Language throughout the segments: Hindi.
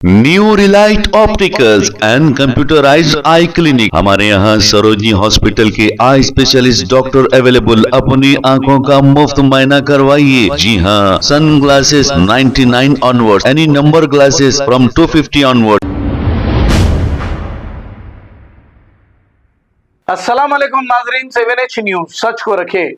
New Relight opticals and computerised I clinic. हमारे यहाँ सरोजनी हॉस्पिटल के आई स्पेशलिस्ट डॉक्टर अवेलेबल। अपनी आंखों का मुफ्त मुआयना करवाइए। जी हाँ, sun glasses 99 onward, any number glasses from 250 onward. अस्सलाम वालेकुम नाजरीन, 7H न्यूज सच को रखे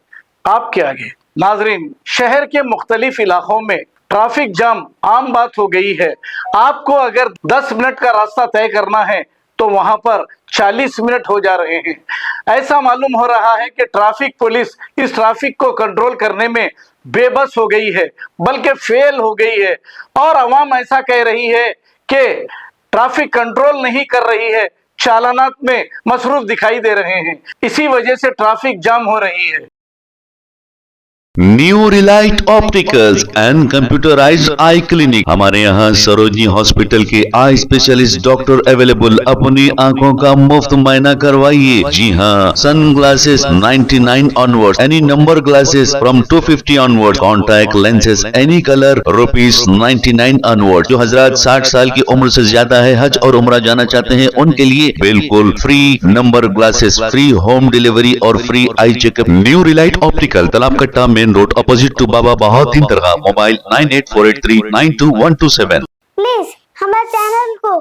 आपके आगे। नाजरीन, शहर के मुख्तलिफ इलाकों में ट्रैफिक जाम आम बात हो गई है। आपको अगर 10 मिनट का रास्ता तय करना है तो वहां पर 40 मिनट हो जा रहे हैं। ऐसा मालूम हो रहा है कि ट्रैफिक पुलिस इस ट्रैफिक को कंट्रोल करने में बेबस हो गई है, बल्कि फेल हो गई है। और अवाम ऐसा कह रही है कि ट्रैफिक कंट्रोल नहीं कर रही है, चालानात में मसरूफ दिखाई दे रहे हैं। इसी वजह से ट्रैफिक जाम हो रही है। New Relight opticals and computerised I clinic. हमारे यहाँ सरोजनी हॉस्पिटल के आई स्पेशलिस्ट डॉक्टर अवेलेबल। अपनी आंखों का मुफ्त मुआयना करवाइए। जी हाँ, sun glasses 99 onward, any number glasses from 250 onward, contact lenses any colour ₹99 onward. जो हजरात 60 साल की उम्र से ज्यादा है, हज और उम्रा जाना चाहते हैं, उनके लिए बिल्कुल free number glasses, free home delivery और free eye checkup. New relight optical, Talab Katta, main road, opposite to Baba Bahauddin dargah. Mobile 9848392127। Please हमारे चैनल को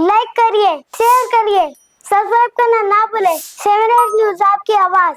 लाइक करिए, शेयर करिए, सब्सक्राइब करना ना भूले। 7H न्यूज आपकी आवाज।